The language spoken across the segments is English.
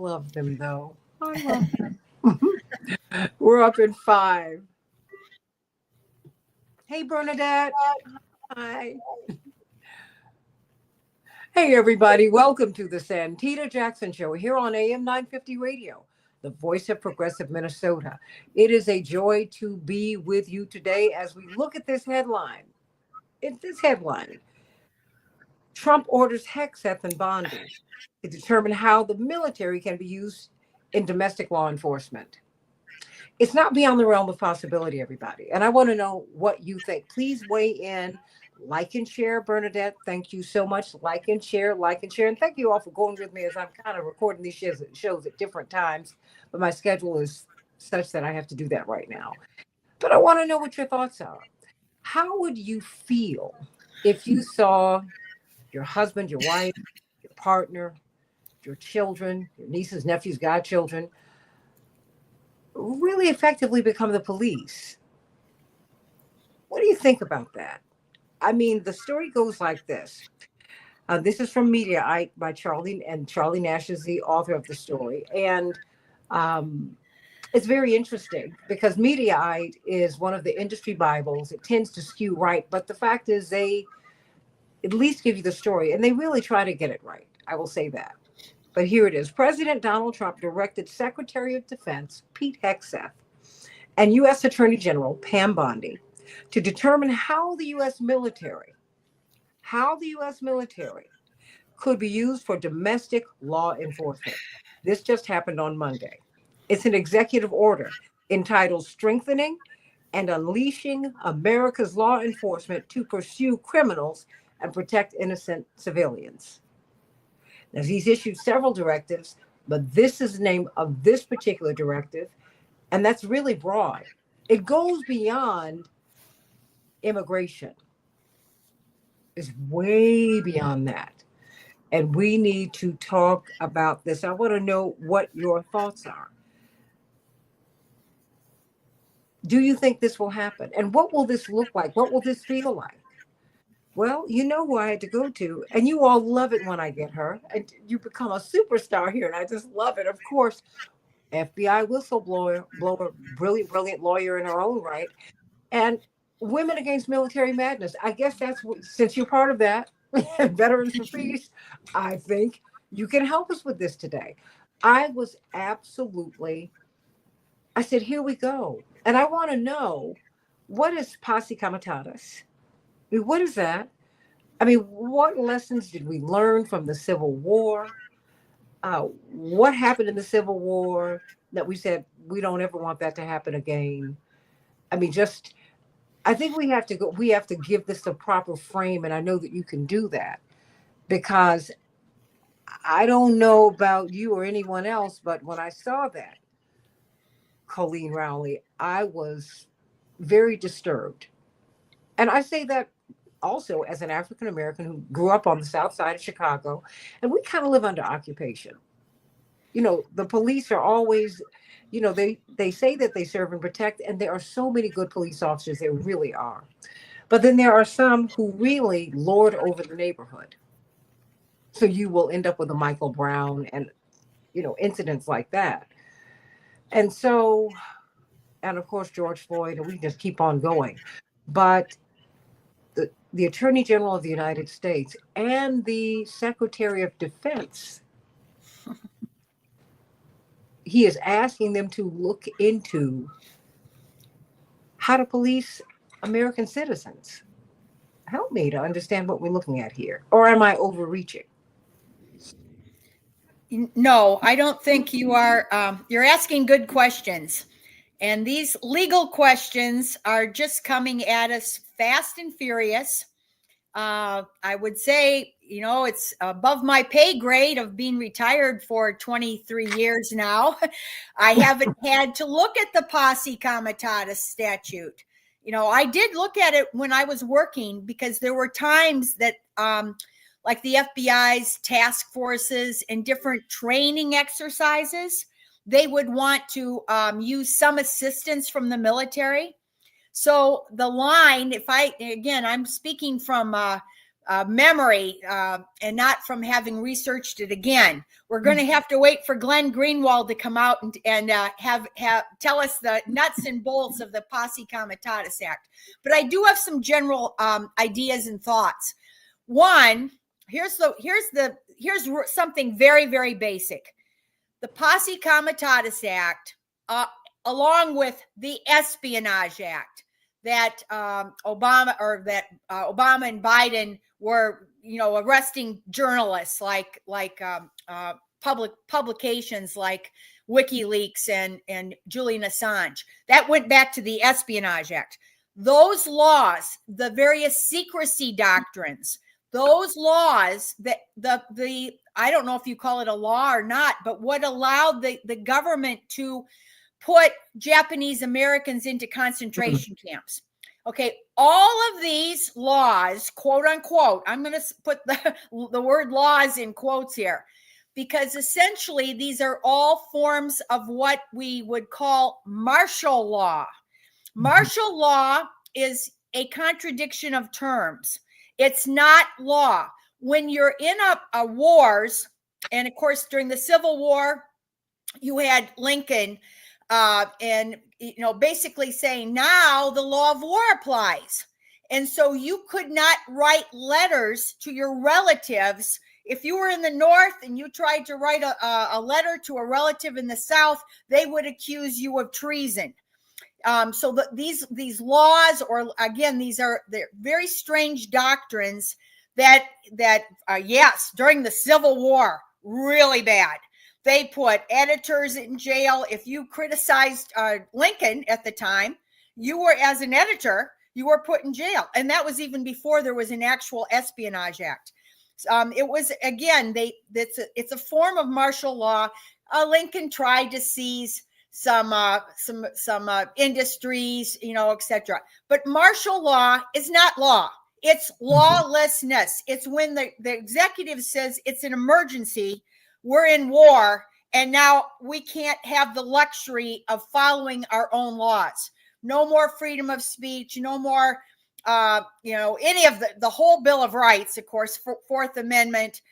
love them, though. I love them. We're up in 5. Hey, Bernadette. Hi. Hey, everybody. Welcome to the Santita Jackson Show here on AM 950 Radio, the voice of progressive Minnesota. It is a joy to be with you today as we look at this headline. Trump orders Hegseth and Bondi to determine how the military can be used in domestic law enforcement. It's not beyond the realm of possibility, everybody. And I want to know what you think. Please weigh in, like and share. Bernadette, thank you so much. Like and share. And thank you all for going with me as I'm kind of recording these shows at different times. But my schedule is such that I have to do that right now. But I want to know what your thoughts are. How would you feel if you saw your husband, your wife, your partner, your children, your nieces, nephews, godchildren, really effectively become the police? What do you think about that? I mean, the story goes like this. This is from Mediaite by Charlie Nash is the author of the story. And it's very interesting because Mediaite is one of the industry Bibles. It tends to skew right, but the fact is they at least give you the story, and they really try to get it right. I will say that. But here it is. President Donald Trump directed Secretary of Defense Pete Hegseth and U.S. Attorney General Pam Bondi to determine how the U.S. military could be used for domestic law enforcement. This just happened on Monday. It's an executive order entitled Strengthening and Unleashing America's Law Enforcement to Pursue Criminals and Protect Innocent Civilians. Now, he's issued several directives, but this is the name of this particular directive, and that's really broad. It goes beyond immigration. It's way beyond that. And we need to talk about this. I want to know what your thoughts are. Do you think this will happen? And what will this look like? What will this feel like? Well, you know who I had to go to, and you all love it when I get her. And you become a superstar here, and I just love it. Of course, FBI whistleblower, brilliant lawyer in her own right, and Women Against Military Madness. I guess that's what, since you're part of that, Veterans for Peace, I think you can help us with this today. I said, here we go. And I want to know, what is posse comitatus? I mean, what is that? I mean, what lessons did we learn from the Civil War? What happened in the Civil War that we said we don't ever want that to happen again? I mean, I think we have to give this a proper frame, and I know that you can do that, because I don't know about you or anyone else, but when I saw that, Colleen Rowley, I was very disturbed. And I say that also as an African American who grew up on the south side of Chicago, and we kind of live under occupation. You know, the police are always, you know, they say that they serve and protect, and there are so many good police officers, there really are. But then there are some who really lord over the neighborhood. So you will end up with a Michael Brown and, you know, incidents like that. And so, and of course, George Floyd, and we just keep on going. But the Attorney General of the United States and the Secretary of Defense, he is asking them to look into how to police American citizens. Help me to understand what we're looking at here. Or am I overreaching? No, I don't think you are. You're asking good questions. And these legal questions are just coming at us fast and furious. I would say, you know, it's above my pay grade of being retired for 23 years now. I haven't had to look at the posse comitatus statute. You know, I did look at it when I was working, because there were times that, like the FBI's task forces and different training exercises, they would want to use some assistance from the military. So the line, I'm speaking from memory and not from having researched it again. We're going to have to wait for Glenn Greenwald to come out and have tell us the nuts and bolts of the Posse Comitatus Act. But I do have some general ideas and thoughts. One, here's something very, very basic. The Posse Comitatus Act, along with the Espionage Act that Obama and Biden were, arresting journalists like public publications like WikiLeaks and Julian Assange. That went back to the Espionage Act. Those laws, the various secrecy doctrines, those laws that the I don't know if you call it a law or not, but what allowed the government to put Japanese Americans into concentration camps. Okay, all of these laws, quote unquote, I'm going to put the word laws in quotes here, because essentially these are all forms of what we would call martial law. Martial law is a contradiction of terms. It's not law. When you're in a wars, and of course during the Civil War, you had Lincoln and basically saying now the law of war applies. And so you could not write letters to your relatives. If you were in the North and you tried to write a letter to a relative in the South, they would accuse you of treason. So these laws, or again, they're very strange doctrines that yes, during the Civil War, really bad. They put editors in jail. If you criticized Lincoln at the time, you were, as an editor, you were put in jail. And that was even before there was an actual Espionage Act. It was, again, it's a form of martial law. Lincoln tried to seize some industries, etc. But martial law is not law. It's lawlessness. It's when the executive says it's an emergency, we're in war, and now we can't have the luxury of following our own laws. No more freedom of speech, no more, any of the whole Bill of Rights, of course, Fourth Amendment,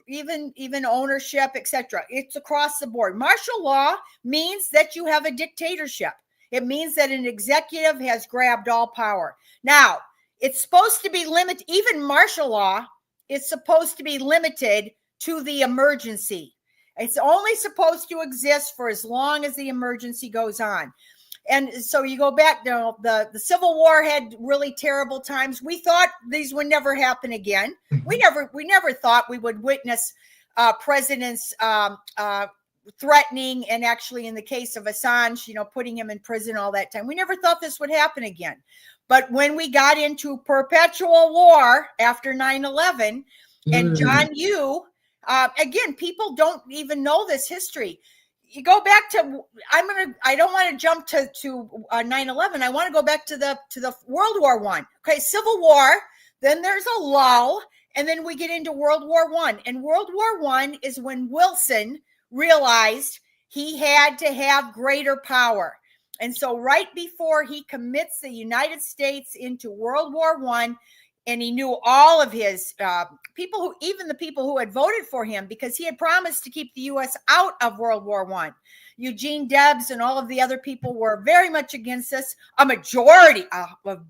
even ownership, etc. It's across the board. Martial law means that you have a dictatorship. It means that an executive has grabbed all power. Now, it's supposed to be limited. Even martial law is supposed to be limited to the emergency. It's only supposed to exist for as long as the emergency goes on. And so you go back, the Civil War had really terrible times. We thought these would never happen again. We never thought we would witness presidents threatening, and actually in the case of Assange, putting him in prison all that time. We never thought this would happen again. But when we got into perpetual war after 9/11, and John Yoo, again, people don't even know this history. You go back to, I don't want to jump to 9/11. I want to go back to the World War I. Okay, Civil War, then there's a lull, and then we get into World War I. And World War I is when Wilson realized he had to have greater power. And so right before he commits the United States into World War I, and he knew all of his people, even the people who had voted for him, because he had promised to keep the U.S. out of World War I. Eugene Debs and all of the other people were very much against this. A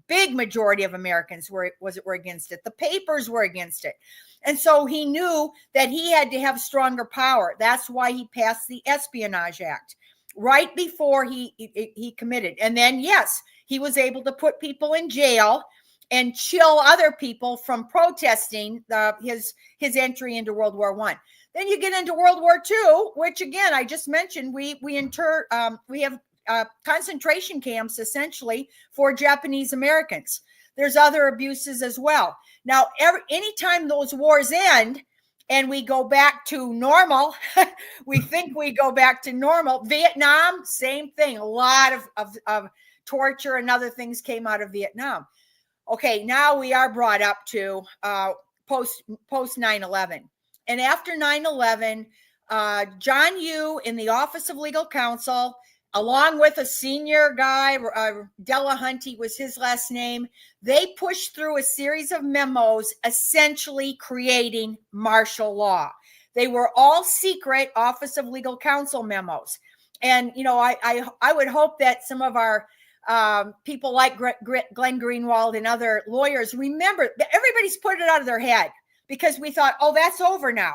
big majority of Americans were against it. The papers were against it. And so he knew that he had to have stronger power. That's why he passed the Espionage Act right before he committed. And then, yes, he was able to put people in jail and chill other people from protesting his entry into World War I. Then you get into World War II, which again I just mentioned. We have concentration camps essentially for Japanese Americans. There's other abuses as well. Now, anytime those wars end and we go back to normal, we think we go back to normal. Vietnam, same thing. A lot of torture and other things came out of Vietnam. Okay, now we are brought up to post 9/11. And after 9/11, John Yoo in the Office of Legal Counsel along with a senior guy, Delahunty was his last name. They pushed through a series of memos essentially creating martial law. They were all secret Office of Legal Counsel memos. And, I would hope that some of our people like Glenn Greenwald and other lawyers remember that everybody's put it out of their head because we thought, oh, that's over now.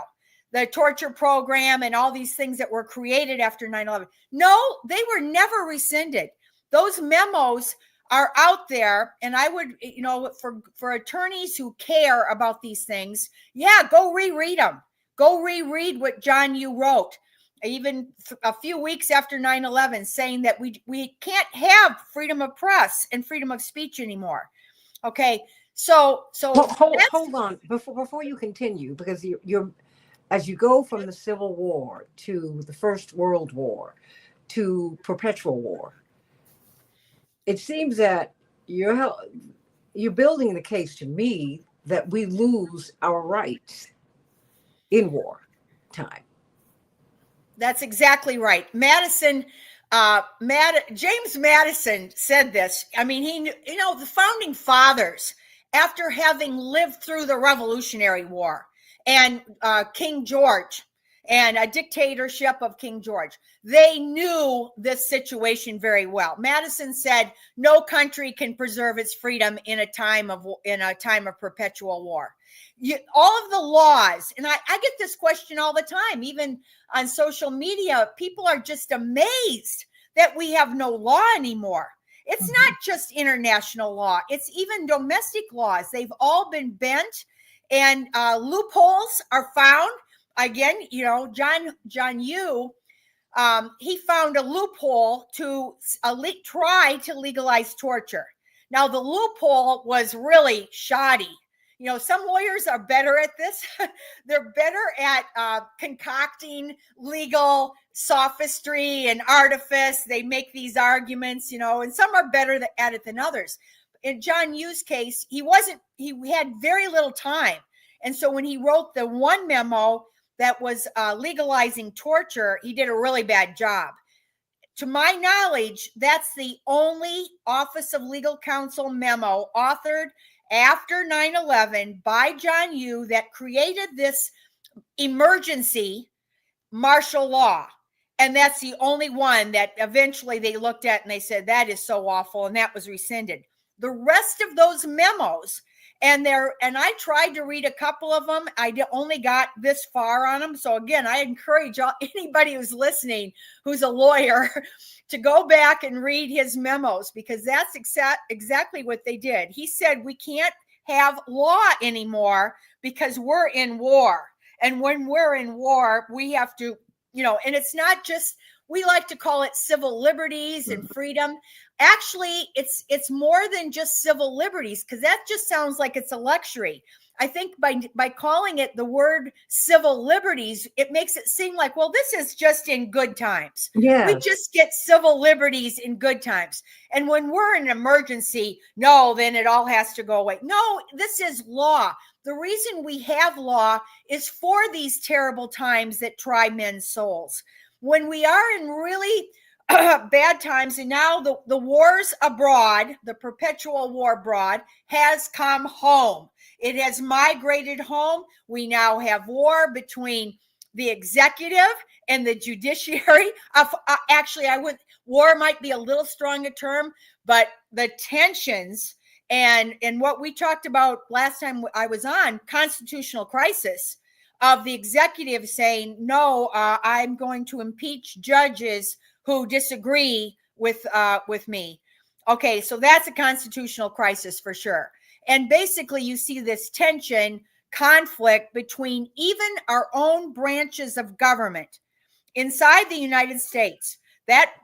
The torture program and all these things that were created after 9/11. No, they were never rescinded. Those memos are out there. And I would, for attorneys who care about these things, go reread them. Go reread what John Yoo wrote, even a few weeks after 9/11, saying that we can't have freedom of press and freedom of speech anymore. Okay, so hold on before you continue, because you're as you go from the Civil War to the First World War to perpetual war, it seems that you're building the case to me that we lose our rights in war time. That's exactly right. James Madison said this. I mean, the founding fathers, after having lived through the Revolutionary War and King George and a dictatorship of King George, they knew this situation very well. Madison said, "No country can preserve its freedom in a time of perpetual war." All of the laws, and I get this question all the time, even on social media. People are just amazed that we have no law anymore. It's not just international law, it's even domestic laws. They've all been bent, and loopholes are found. Again, John Yoo, he found a loophole to try to legalize torture. Now, the loophole was really shoddy. Some lawyers are better at this. They're better at concocting legal sophistry and artifice. They make these arguments, and some are better at it than others. In John Yoo's case, he had very little time. And so when he wrote the one memo that was legalizing torture, he did a really bad job. To my knowledge, that's the only Office of Legal Counsel memo authored after 9/11 by John Yoo that created this emergency martial law. And that's the only one that eventually they looked at and they said, that is so awful, and that was rescinded. The rest of those memos, and I tried to read a couple of them. I only got this far on them. So again, I encourage anybody who's listening, who's a lawyer, to go back and read his memos, because that's exactly what they did. He said, we can't have law anymore because we're in war. And when we're in war, we have to, and it's not just, we like to call it civil liberties and freedom. Actually, it's more than just civil liberties, because that just sounds like it's a luxury. I think by calling it the word civil liberties, it makes it seem like, well, this is just in good times. Yes. We just get civil liberties in good times. And when we're in an emergency, no, then it all has to go away. No, this is law. The reason we have law is for these terrible times that try men's souls. When we are in really bad times, and now the wars abroad, the perpetual war abroad, has come home. It has migrated home. We now have war between the executive and the judiciary. War might be a little strong a term, but the tensions and what we talked about last time I was on, constitutional crisis of the executive saying, no, I'm going to impeach judges who disagree with me. Okay, so that's a constitutional crisis for sure. And basically you see this tension, conflict between even our own branches of government inside the United States. That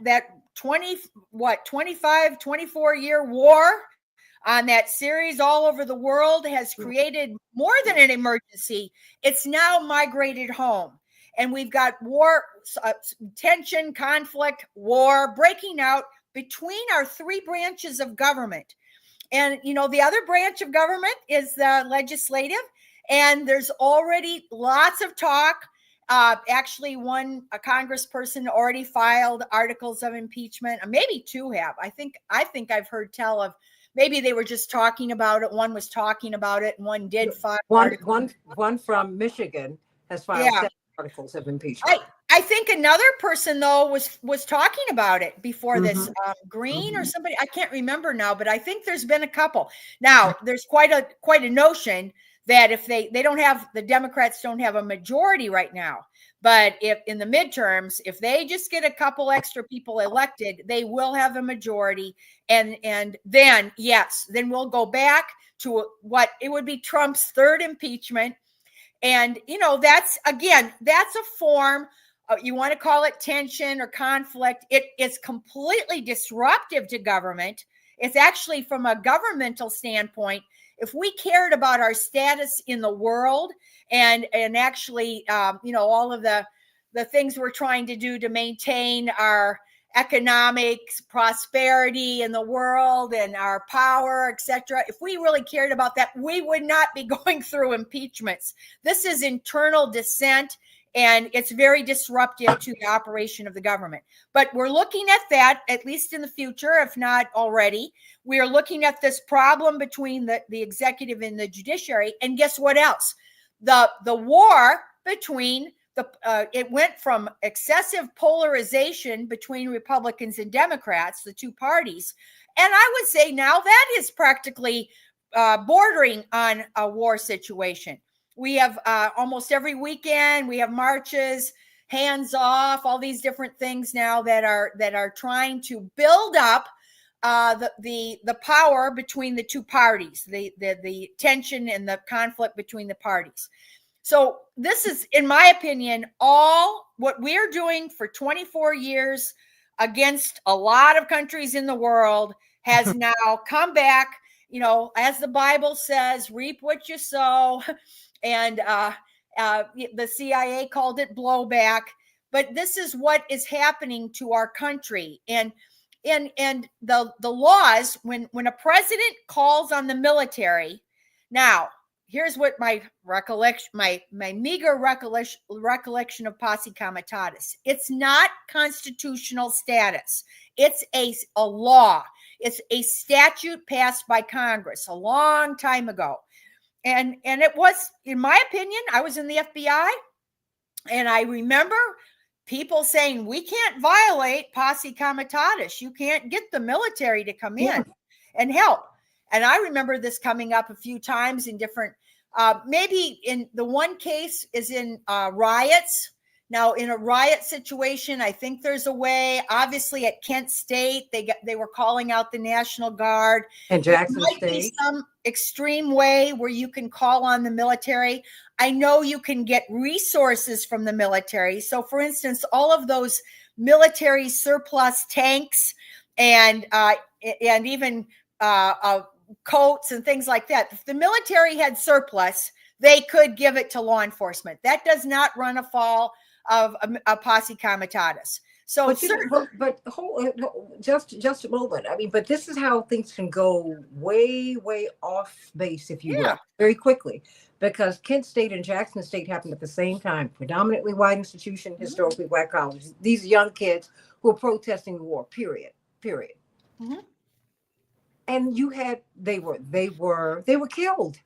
24-year war on that series all over the world has created more than an emergency. It's now migrated home. And we've got war, tension, conflict, war breaking out between our three branches of government. And, the other branch of government is the legislative. And there's already lots of talk Actually, a congressperson already filed articles of impeachment. Maybe two have. I think I've heard tell of, maybe they were just talking about it. One was talking about it, and one did file articles. One from Michigan has filed Yeah. 7 articles of impeachment. I think another person though was talking about it before this, Green or somebody, I can't remember now, but I think there's been a couple. Now there's quite a notion that if they don't have, the Democrats don't have a majority right now, but if in the midterms, if they just get a couple extra people elected, they will have a majority, and then yes, then we'll go back to what it would be Trump's third impeachment. And, that's a form, you want to call it tension or conflict. It's completely disruptive to government. It's actually, from a governmental standpoint, if we cared about our status in the world and actually, all of the things we're trying to do to maintain our economic prosperity in the world and our power, etc. If we really cared about that, we would not be going through impeachments. This is internal dissent, and it's very disruptive to the operation of the government. But we're looking at that, at least in the future, if not already. We are looking at this problem between the executive and the judiciary. And guess what else? The war between it went from excessive polarization between Republicans and Democrats, the two parties. And I would say now that is practically bordering on a war situation. We have almost every weekend, we have marches, hands off, all these different things now that are trying to build up the power between the two parties, the tension and the conflict between the parties. So this is, in my opinion, all what we're doing for 24 years against a lot of countries in the world has now come back, as the Bible says, reap what you sow. And the CIA called it blowback. But this is what is happening to our country. And the laws, when a president calls on the military, now, here's what my recollection, my meager recollection of posse comitatus. It's not constitutional status. It's a law. It's a statute passed by Congress a long time ago. And it was, in my opinion, I was in the FBI, and I remember people saying, we can't violate posse comitatus. You can't get the military to come in and help. And I remember this coming up a few times in different, maybe in the one case is in riots. Now, in a riot situation, I think there's a way. Obviously, at Kent State, they were calling out the National Guard. And Jackson State. Be some extreme way where you can call on the military. I know you can get resources from the military. So, for instance, all of those military surplus tanks and even coats and things like that. If the military had surplus, they could give it to law enforcement. That does not run afoul of a posse comitatus. So, just a moment. I mean, but this is how things can go way off base, if you will, very quickly, because Kent State and Jackson State happened at the same time. Predominantly white institution, historically black colleges. These young kids who were protesting the war. Period. Mm-hmm. And you had they were killed.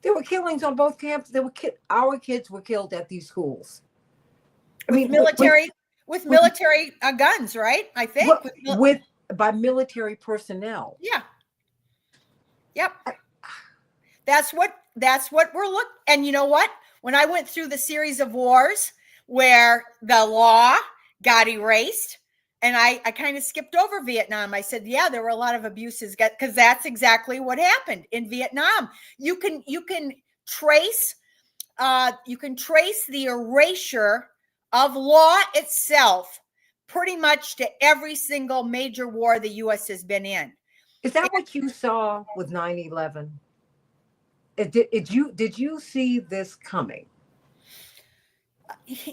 There were killings on both camps. Our kids were killed at these schools. I mean, military guns, right? I think by military personnel. Yeah. Yep. That's what we're looking. And you know what? When I went through the series of wars where the law got erased, and I kind of skipped over Vietnam. I said, yeah, there were a lot of abuses because that's exactly what happened in Vietnam. You can trace the erasure of law itself pretty much to every single major war the U.S. has been in. Is that what you saw with 9/11? Did you see this coming?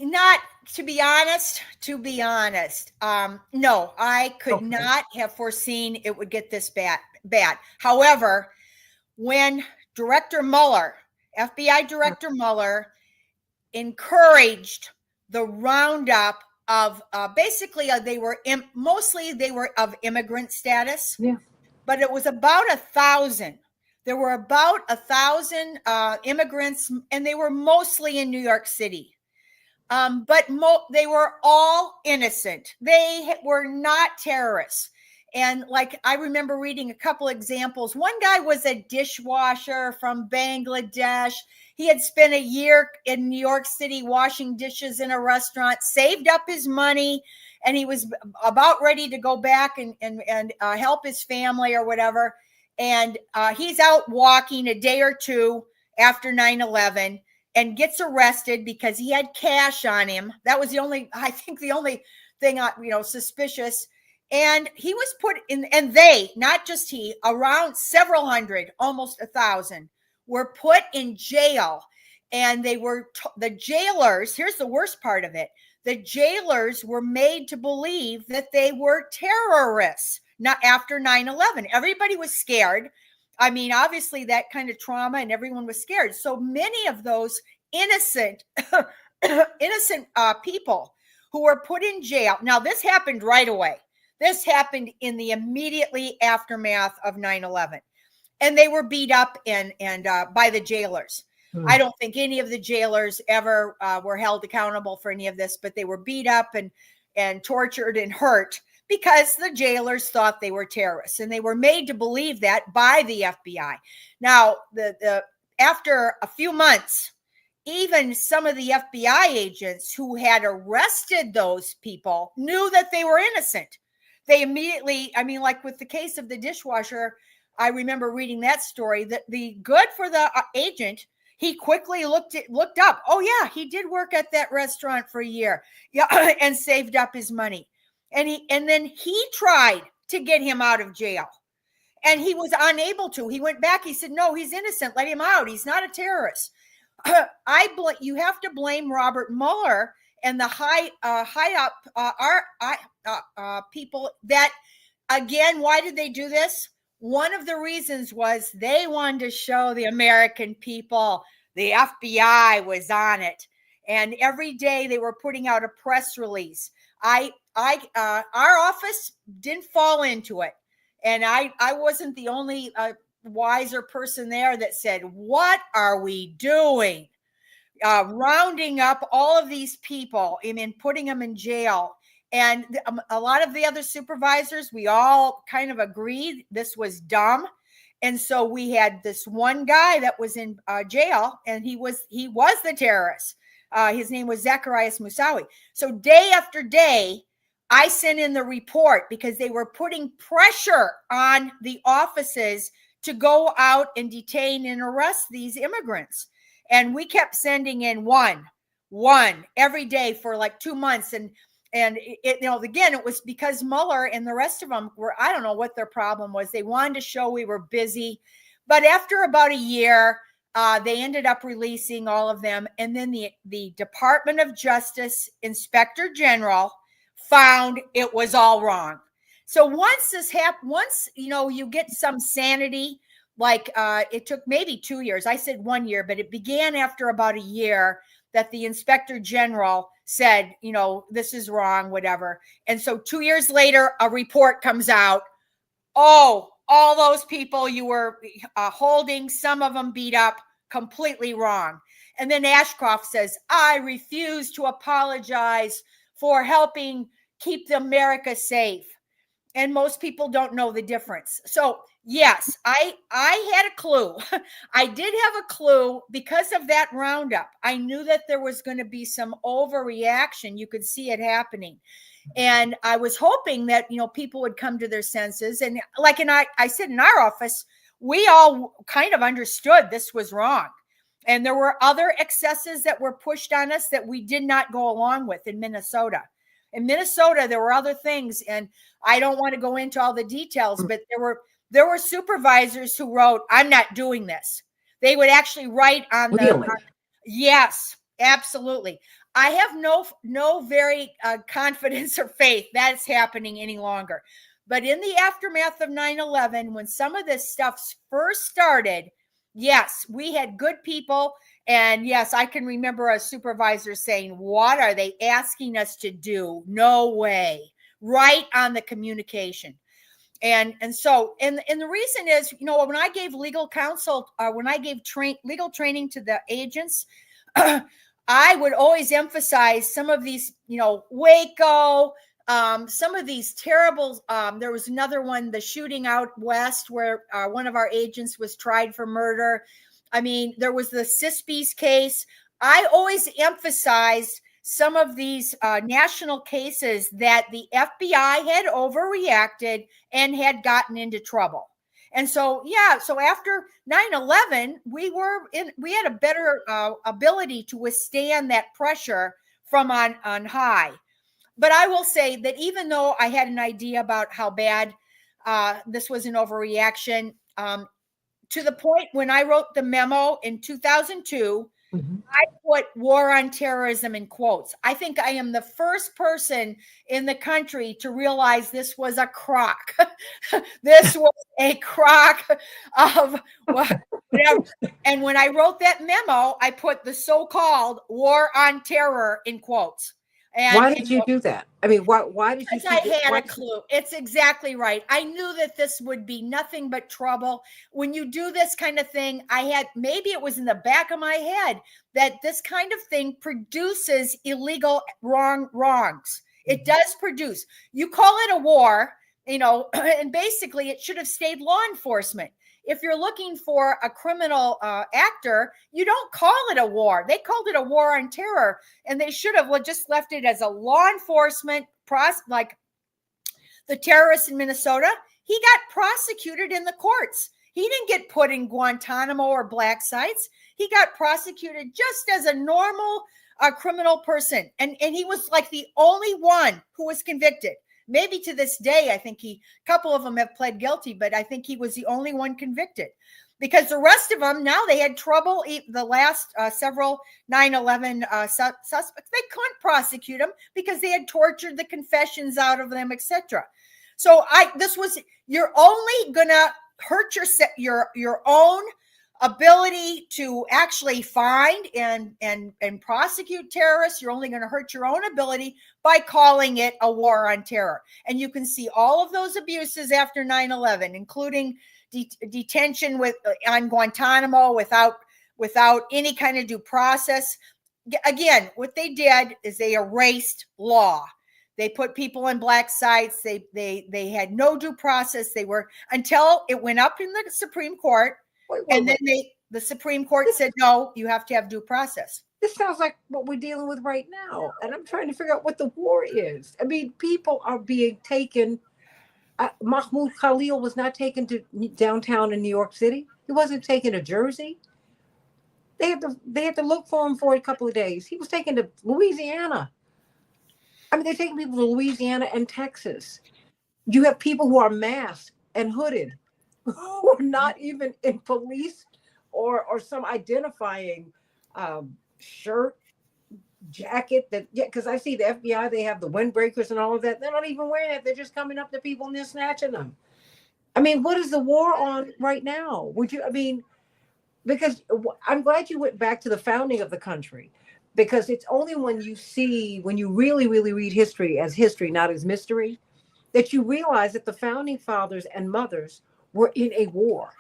Not, to be honest. No, I could not have foreseen it would get this bad. However, when FBI Director Mueller encouraged the roundup of basically mostly they were of immigrant status. Yeah. But it was about 1,000. There were about 1,000 immigrants, and they were mostly in New York City. But they were all innocent. They were not terrorists. And like I remember reading a couple examples. One guy was a dishwasher from Bangladesh. He had spent a year in New York City washing dishes in a restaurant, saved up his money, and he was about ready to go back and help his family or whatever. And he's out walking a day or two after 9/11 and gets arrested because he had cash on him. That was the only thing, suspicious. And he was put in, and they, not just he, around several hundred, almost 1,000, were put in jail. And they were, the jailers, here's the worst part of it. The jailers were made to believe that they were terrorists, not after 9/11. Everybody was scared. I mean, obviously that kind of trauma, and everyone was scared. So many of those innocent people who were put in jail. Now, this happened right away. This happened in the immediately aftermath of 9/11. And they were beat up and by the jailers. I don't think any of the jailers ever were held accountable for any of this, but they were beat up and tortured and hurt because the jailers thought they were terrorists, and they were made to believe that by the FBI. Now, after a few months, even some of the FBI agents who had arrested those people knew that they were innocent. They immediately, I mean, like with the case of the dishwasher, I remember reading that story, that the good for the agent, he quickly looked up. Oh yeah, he did work at that restaurant for a year, yeah, and saved up his money. And then he tried to get him out of jail, and he was unable to. He went back. He said, "No, he's innocent. Let him out. He's not a terrorist." You have to blame Robert Mueller and the high up people. That again, why did they do this? One of the reasons was they wanted to show the American people the FBI was on it, and every day they were putting out a press release. Our office didn't fall into it, and I wasn't the only wiser person there that said, "What are we doing? Rounding up all of these people and putting them in jail." And a lot of the other supervisors, we all kind of agreed this was dumb. And so we had this one guy that was in jail, and he was the terrorist. His name was Zacarias Moussaoui. So day after day, I sent in the report because they were putting pressure on the offices to go out and detain and arrest these immigrants. And we kept sending in one every day for like 2 months. And again, it was because Mueller and the rest of them were, I don't know what their problem was. They wanted to show we were busy. But after about a year, they ended up releasing all of them. And then the Department of Justice Inspector General found it was all wrong. So once this happened, you get some sanity, like it took maybe 2 years. I said 1 year, but it began after about a year that the Inspector General said, this is wrong, whatever. And so 2 years later, a report comes out. Oh, all those people you were holding, some of them beat up, completely wrong. And then Ashcroft says, "I refuse to apologize for helping keep America safe." And most people don't know the difference. So yes, I had a clue. I did have a clue because of that roundup. I knew that there was going to be some overreaction. You could see it happening. And I was hoping that, people would come to their senses. And like I said, in our office, we all kind of understood this was wrong. And there were other excesses that were pushed on us that we did not go along with in Minnesota. In Minnesota, there were other things, and I don't want to go into all the details, but there were supervisors who wrote, "I'm not doing this." They would actually write on Really? Yes, absolutely. I have no very confidence or faith that's happening any longer. But in the aftermath of 9/11, when some of this stuff first started, yes, we had good people, And yes, I can remember a supervisor saying, "What are they asking us to do? No way." Right on the communication. And so and the reason is, when I gave legal counsel, when I gave legal training to the agents, I would always emphasize some of these, Waco, some of these terrible. There was another one, the shooting out west, where one of our agents was tried for murder. I mean, there was the Sispes case. I always emphasized some of these national cases that the FBI had overreacted and had gotten into trouble. And so, so after 9/11, we had a better ability to withstand that pressure from on high. But I will say that even though I had an idea about how bad this was an overreaction, to the point when I wrote the memo in 2002, I put war on terrorism in quotes. I think I am the first person in the country to realize this was a crock. This was a crock of whatever. And when I wrote that memo, I put the so-called war on terror in quotes. And why did you do that? I mean, why did you? I had a clue. It's exactly right. I knew that this would be nothing but trouble. When you do this kind of thing, maybe it was in the back of my head that this kind of thing produces illegal wrongs. It does produce. You call it a war, and basically it should have stayed law enforcement. If you're looking for a criminal actor, you don't call it a war. They called it a war on terror, and they should have just left it as a law enforcement process. Like the terrorist in Minnesota, he got prosecuted in the courts. He didn't get put in Guantanamo or black sites. He got prosecuted just as a normal criminal person, and he was like the only one who was convicted. Maybe to this day, I think a couple of them have pled guilty, but I think he was the only one convicted, because the rest of them, now they had trouble. The last several 9/11 suspects, they couldn't prosecute them because they had tortured the confessions out of them, etc. So you're only gonna hurt your own ability to actually find and prosecute terrorists. You're only going to hurt your own ability by calling it a war on terror. And you can see all of those abuses after 9/11, including detention on Guantanamo without any kind of due process. Again, what they did is they erased law. They put people in black sites. They had no due process. Until it went up in the Supreme Court. And then the Supreme Court said, no, you have to have due process. This sounds like what we're dealing with right now. And I'm trying to figure out what the war is. I mean, people are being taken. Mahmoud Khalil was not taken to downtown in New York City. He wasn't taken to Jersey. They had to look for him for a couple of days. He was taken to Louisiana. I mean, they're taking people to Louisiana and Texas. You have people who are masked and hooded, who are not even in police or some identifying shirt, jacket. Because I see the FBI, they have the windbreakers and all of that. They're not even wearing it. They're just coming up to people and they're snatching them. I mean, what is the war on right now? Because I'm glad you went back to the founding of the country, because it's only when you really, really read history as history, not as mystery, that you realize that the founding fathers and mothers were in a war.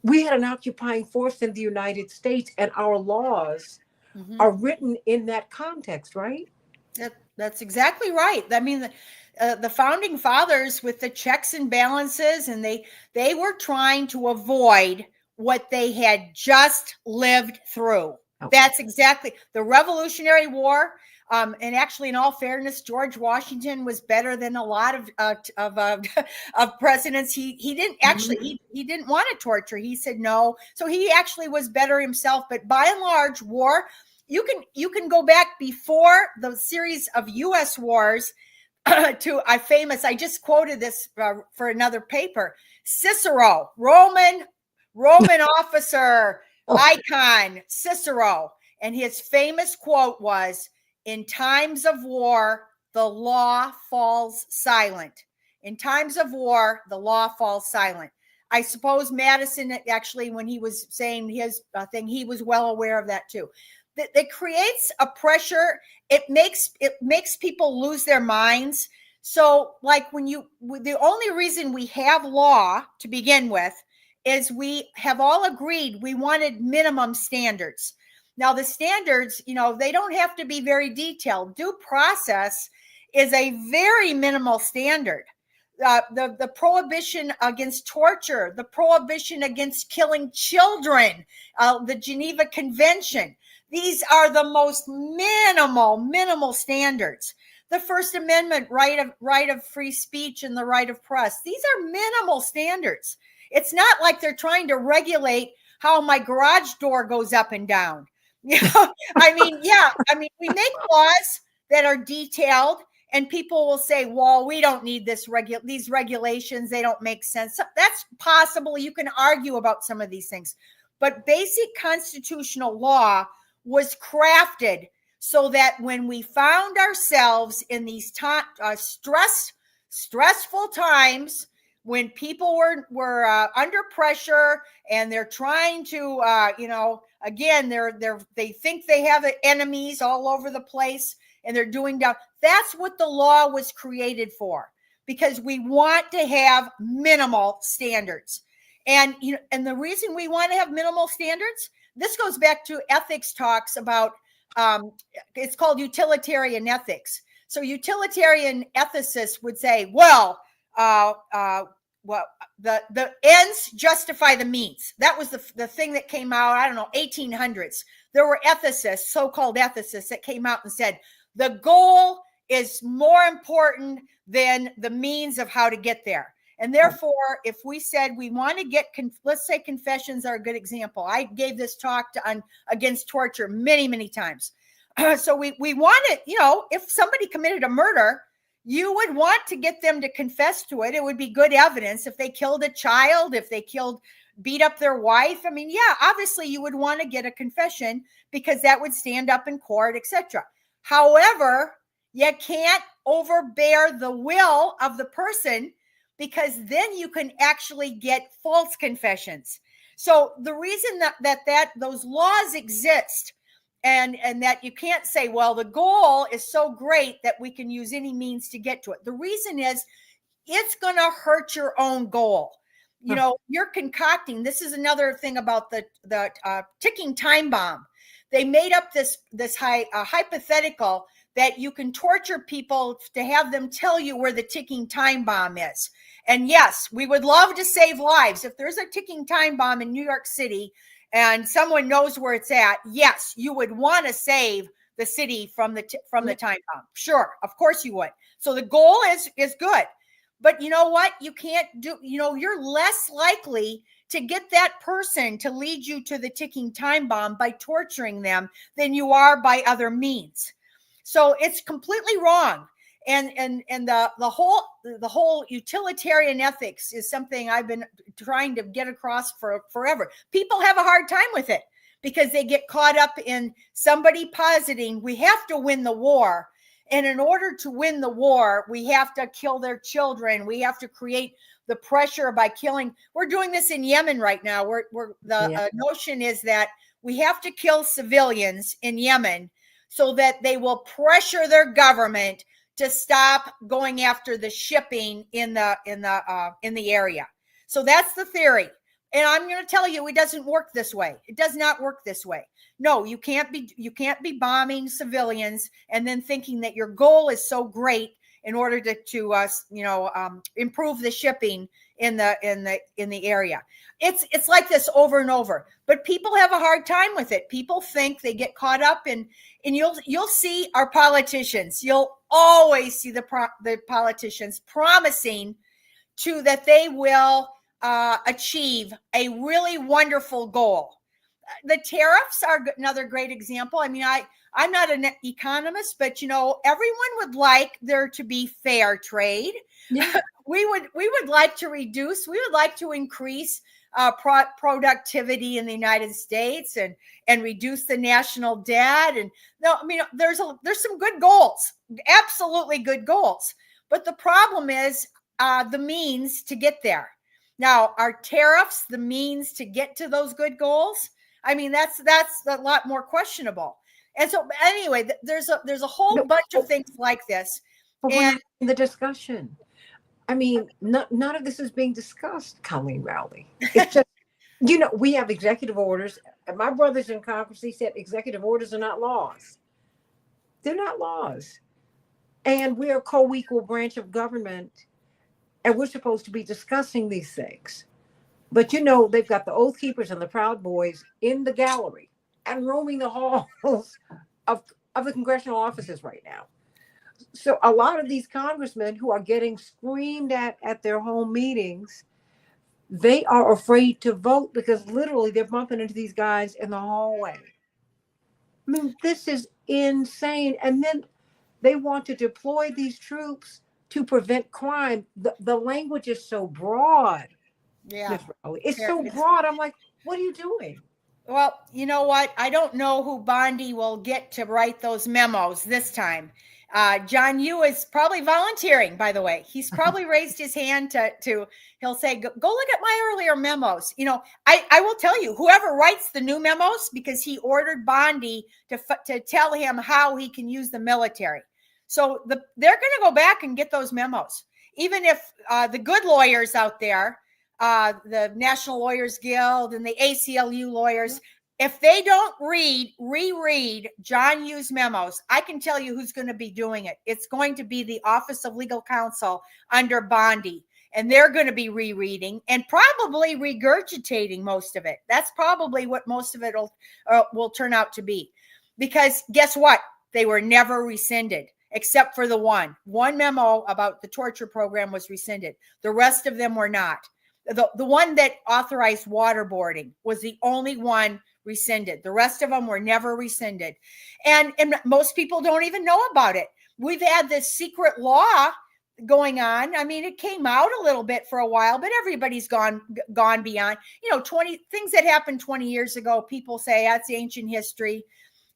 We had an occupying force in the United States, and our laws are written in that context, right? That's exactly right. I mean, the founding fathers, with the checks and balances, and they were trying to avoid what they had just lived through. Okay. That's exactly the Revolutionary War. And actually, in all fairness, George Washington was better than a lot of presidents. He didn't actually he didn't want to torture. He said no, so he actually was better himself. But by and large, war. You can go back before the series of U.S. wars to a famous. I just quoted this for another paper. Cicero, Roman officer, icon, Cicero, and his famous quote was, "In times of war, the law falls silent. In times of war, the law falls silent." I suppose Madison actually, when he was saying his thing, he was well aware of that too. That creates a pressure. It makes people lose their minds. So, like the only reason we have law to begin with is we have all agreed we wanted minimum standards. Now, the standards, they don't have to be very detailed. Due process is a very minimal standard. The prohibition against torture, the prohibition against killing children, the Geneva Convention. These are the most minimal standards. The First Amendment, right of free speech and the right of press. These are minimal standards. It's not like they're trying to regulate how my garage door goes up and down. We make laws that are detailed, and people will say, well, we don't need these regulations. They don't make sense. So that's possible. You can argue about some of these things. But basic constitutional law was crafted so that when we found ourselves in these stressful times, when people were under pressure and they're trying to, again, they think they have enemies all over the place and they're doing down. That's what the law was created for, because we want to have minimal standards. And the reason we want to have minimal standards, this goes back to ethics talks about, it's called utilitarian ethics. So utilitarian ethicists would say, well, the ends justify the means. That was the thing that came out, 1800s. There were ethicists, so-called ethicists, that came out and said, the goal is more important than the means of how to get there. And therefore, if we said we want to get, let's say confessions are a good example. I gave this talk against torture many times. So we want it, if somebody committed a murder, you would want to get them to confess to it. It would be good evidence. If they killed a child, if they beat up their wife, obviously you would want to get a confession because that would stand up in court, etc. However, you can't overbear the will of the person, because then you can actually get false confessions. So the reason that those laws exist, and that you can't say, well, the goal is so great that we can use any means to get to it. The reason is it's going to hurt your own goal. You're concocting. This is another thing about the ticking time bomb. They made up this hypothetical that you can torture people to have them tell you where the ticking time bomb is. And yes, we would love to save lives. If there's a ticking time bomb in New York City and someone knows where it's at, yes, you would want to save the city from the time bomb. Sure, of course you would. So the goal is good. But you know what? You can't do, you're less likely to get that person to lead you to the ticking time bomb by torturing them than you are by other means. So it's completely wrong. And the whole utilitarian ethics is something I've been trying to get across for forever. People have a hard time with it because they get caught up in somebody positing we have to win the war. And in order to win the war, we have to kill their children. We have to create the pressure by killing. We're doing this in Yemen right now. Notion is that we have to kill civilians in Yemen so that they will pressure their government to stop going after the shipping in the area. So that's the theory. And I'm going to tell you, it doesn't work this way. It does not work this way. No, you can't be bombing civilians and then thinking that your goal is so great in order to improve the shipping in the area. It's like this over and over. But people have a hard time with it. People think, they get caught up in, and you'll see our politicians. You'll always see the politicians promising that they will achieve a really wonderful goal. The tariffs are another great example. I mean, I'm not an economist, but everyone would like there to be fair trade. Yeah. We would like to reduce. We would like to increase productivity in the United States and reduce the national debt. And no, I mean, there's some good goals, absolutely good goals. But the problem is the means to get there. Now, are tariffs the means to get to those good goals? I mean, that's a lot more questionable. And so, anyway, there's a whole No, bunch of things like this. but we're And not in the discussion. I mean, none of this is being discussed, Colleen Rowley. It's just, we have executive orders. And my brother's in Congress. He said executive orders are not laws. They're not laws. And we're a co-equal branch of government, and we're supposed to be discussing these things. But they've got the Oath Keepers and the Proud Boys in the gallery and roaming the halls of, of the congressional offices right now. So a lot of these congressmen who are getting screamed at their home meetings, they are afraid to vote because literally they're bumping into these guys in the hallway. I mean, this is insane. And then they want to deploy these troops to prevent crime. The language is so broad. yeah, Miss Rowley. It's so broad. I'm like, what are you doing? well, you know what? I don't know who Bondi will get to write those memos this time. John Yoo is probably volunteering, by the way. He's probably raised his hand to he'll say, go look at my earlier memos. I will tell you, whoever writes the new memos, because he ordered Bondi to tell him how he can use the military. So they're going to go back and get those memos. Even if the good lawyers out there, the National Lawyers Guild and the ACLU lawyers, if they don't reread John Yoo's memos, I can tell you who's going to be doing it. It's going to be the Office of Legal Counsel under Bondi, and they're going to be rereading and probably regurgitating most of it. That's probably what most of it will turn out to be, because guess what? They were never rescinded, except for the one memo about the torture program was rescinded. The rest of them were not. The one that authorized waterboarding was the only one rescinded. The rest of them were never rescinded. And most people don't even know about it. We've had this secret law going on. I mean, it came out a little bit for a while, but everybody's gone beyond, 20 things that happened 20 years ago. People say that's ancient history.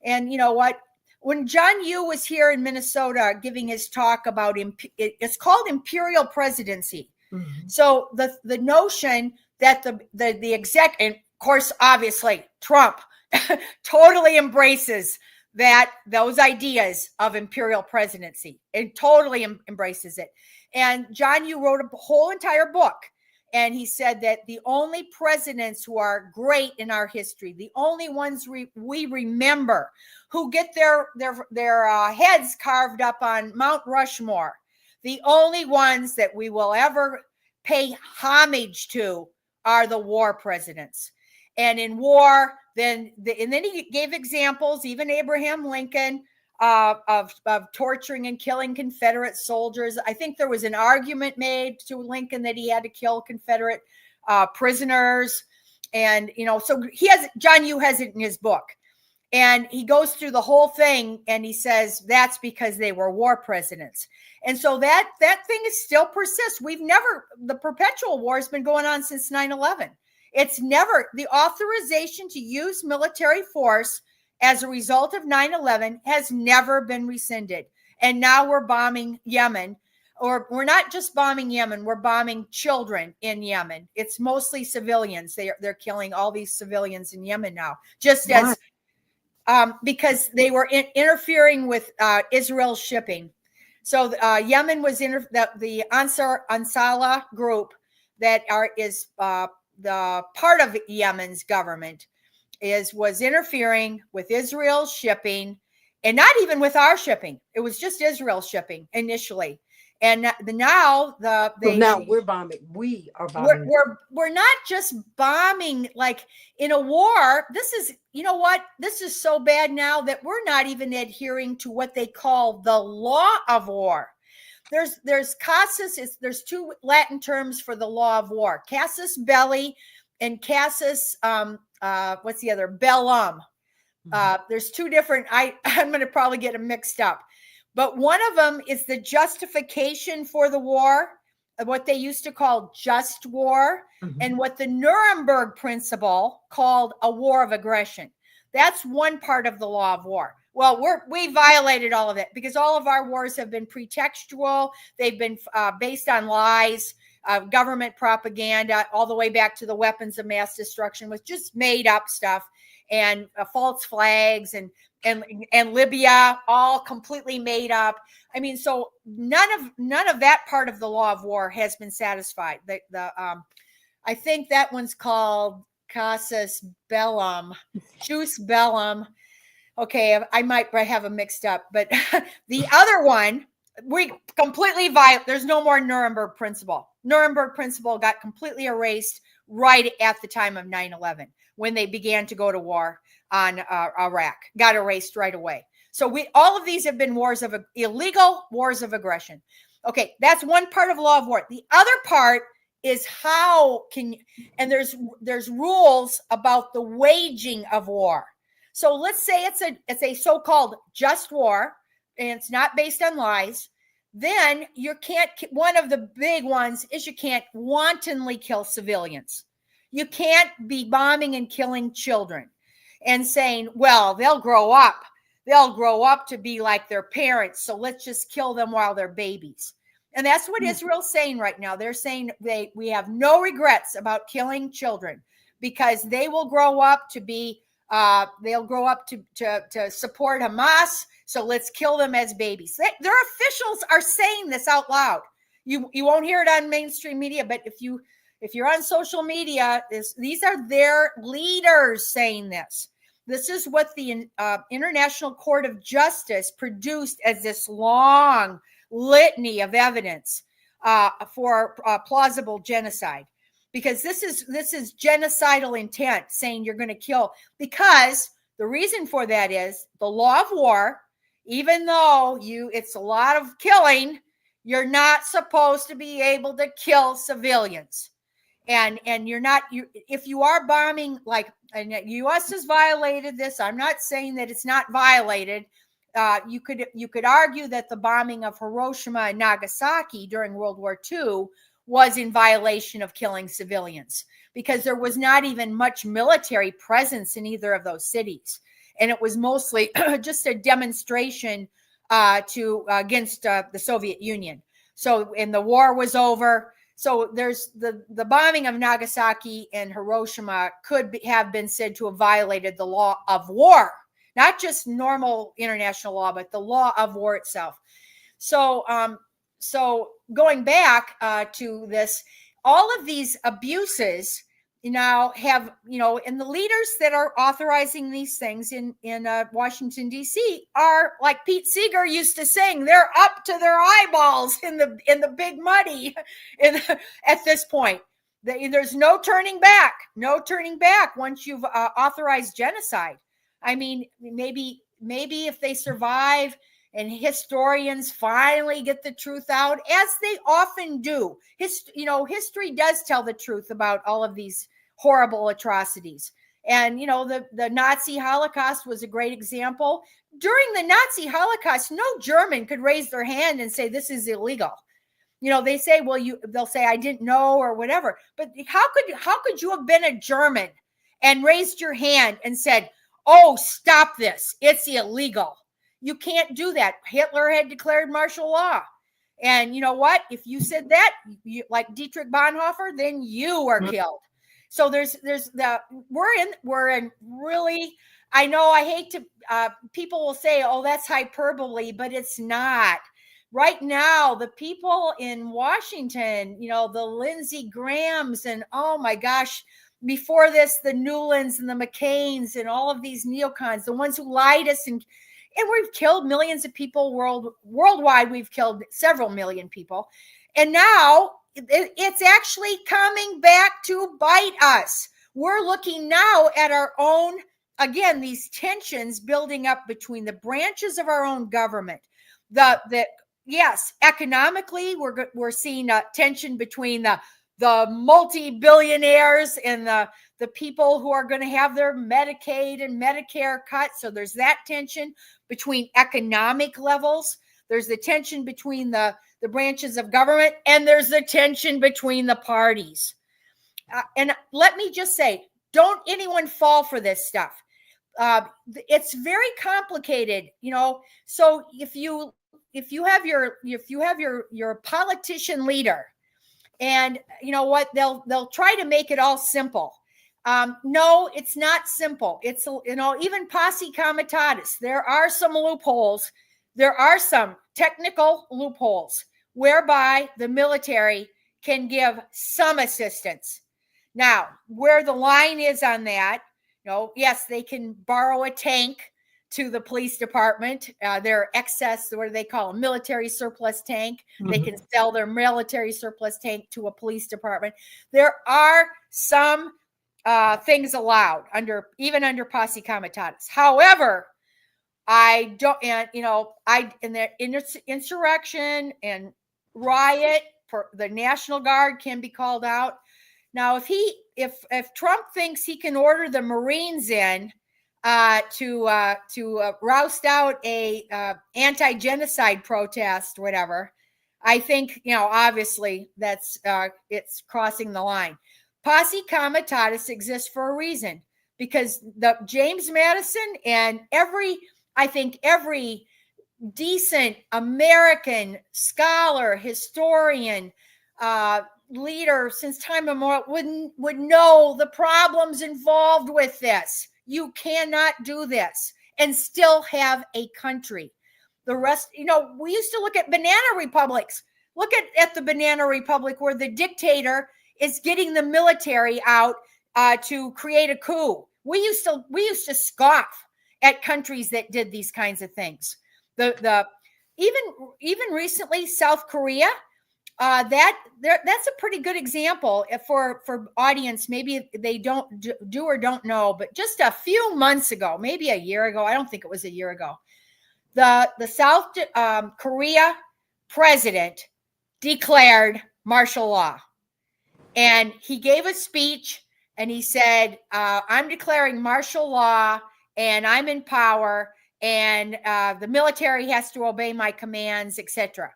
And you know what? When John Yoo was here in Minnesota giving his talk about it's called imperial presidency. Mm-hmm. So the notion that the exec, and of course, obviously Trump totally embraces those ideas of imperial presidency. It totally embraces it. And John Yoo wrote a whole entire book. And he said that the only presidents who are great in our history, the only ones we remember, who get their heads carved up on Mount Rushmore, the only ones that we will ever pay homage to are the war presidents. And in war, and then he gave examples, even Abraham Lincoln, of torturing and killing Confederate soldiers. I think there was an argument made to Lincoln that he had to kill Confederate prisoners. And, so John Yoo has it in his book. And he goes through the whole thing and he says that's because they were war presidents. And so that thing is still persists. The perpetual war has been going on since 9/11. It's never, the authorization to use military force as a result of 9/11 has never been rescinded. And now we're bombing Yemen, or we're not just bombing Yemen, we're bombing children in Yemen. It's mostly civilians. They're killing all these civilians in Yemen now, just as because they were interfering with Israel's shipping. So Yemen was the Ansala group that is the part of Yemen's government was interfering with Israel's shipping, and not even with our shipping. It was just Israel's shipping initially. And now now we're bombing. We are bombing. We're not just bombing like in a war. This is, this is so bad now that we're not even adhering to what they call the law of war. There's casus. There's two Latin terms for the law of war: casus belli and casus what's the other? Bellum. There's two different. I'm going to probably get them mixed up. But one of them is the justification for the war, what they used to call just war, and what the Nuremberg principle called a war of aggression. That's one part of the law of war. Well, we violated all of it because all of our wars have been pretextual. They've been based on lies. government propaganda, all the way back to the weapons of mass destruction, was just made up stuff, and false flags, and Libya, all completely made up. I mean, so none of that part of the law of war has been satisfied. I think that one's called casus bellum, jus bellum. Okay, I might have them mixed up, but the other one, we completely violate. There's no more Nuremberg Principle. Nuremberg Principle got completely erased right at the time of 9/11, when they began to go to war on Iraq. Got erased right away. So all of these have been illegal wars of aggression. Okay, that's one part of law of war. The other part is and there's rules about the waging of war. So let's say it's a so-called just war, and it's not based on lies. Then one of the big ones is you can't wantonly kill civilians. You can't be bombing and killing children and saying, well, they'll grow up to be like their parents, so let's just kill them while they're babies. And that's what Israel's saying right now. They're saying we have no regrets about killing children, because they will grow up to be they'll grow up to support Hamas, so let's kill them as babies. Their officials are saying this out loud. You won't hear it on mainstream media, but if you're on social media, these are their leaders saying this. This is what the International Court of Justice produced as this long litany of evidence for plausible genocide, because this is genocidal intent, saying you're going to kill. Because the reason for that is the law of war. Even though it's a lot of killing, you're not supposed to be able to kill civilians. And if you are bombing, like, and the U.S. has violated this. I'm not saying that it's not violated. You could argue that the bombing of Hiroshima and Nagasaki during World War II was in violation of killing civilians, because there was not even much military presence in either of those cities, and it was mostly just a demonstration against the Soviet Union. So, and the war was over. So there's the bombing of Nagasaki and Hiroshima could have been said to have violated the law of war, not just normal international law, but the law of war itself. So going back to this, all of these abuses now have, and the leaders that are authorizing these things in Washington, D.C. are, like Pete Seeger used to sing, they're up to their eyeballs in the big muddy at this point. There's no turning back once you've authorized genocide. I mean, maybe if they survive and historians finally get the truth out, as they often do. History does tell the truth about all of these horrible atrocities. And, the Nazi Holocaust was a great example. During the Nazi Holocaust, no German could raise their hand and say, this is illegal. They say, they'll say, I didn't know, or whatever. But how could you have been a German and raised your hand and said, oh, stop this, it's illegal? You can't do that. Hitler had declared martial law. And you know what? If you said that, like Dietrich Bonhoeffer, then you were killed. So we're in really, I know I hate to, people will say, oh, that's hyperbole, but it's not. Right now, the people in Washington, the Lindsey Grahams, and oh my gosh, before this, the Newlands and the McCains and all of these neocons, the ones who lied us, and we've killed millions of people worldwide. We've killed several million people. And now it's actually coming back to bite us. We're looking now at our own, again, these tensions building up between the branches of our own government. Yes, economically, we're seeing a tension between the multi-billionaires and the people who are going to have their Medicaid and Medicare cut. So there's that tension between economic levels. There's the tension between the branches of government, and there's the tension between the parties. And let me just say, don't anyone fall for this stuff. It's very complicated, So if you have your politician leader, And you know what? They'll try to make it all simple. No, it's not simple. It's, even posse comitatus. There are some loopholes. There are some technical loopholes whereby the military can give some assistance. Now, where the line is on that, yes, they can borrow a tank to the police department. Their excess, what do they call a military surplus tank? Mm-hmm. They can sell their military surplus tank to a police department. There are some things allowed even under posse comitatus. However, I don't, and in the insurrection and riot, for the National Guard can be called out. Now, if Trump thinks he can order the Marines in to roust out a anti-genocide protest, whatever, I think obviously that's it's crossing the line. Posse comitatus exists for a reason, because the James Madison and every decent American scholar, historian, leader since time immemorial would know the problems involved with this. You cannot do this and still have a country. The rest, we used to look at banana republics. Look at the banana republic where the dictator is getting the military out to create a coup. We used to scoff at countries that did these kinds of things. Even recently, South Korea, that's a pretty good example for audience. Maybe they don't do or don't know, but just a few months ago, maybe a year ago, I don't think it was a year ago, the South Korea president declared martial law. And he gave a speech and he said, I'm declaring martial law and I'm in power and the military has to obey my commands, etc.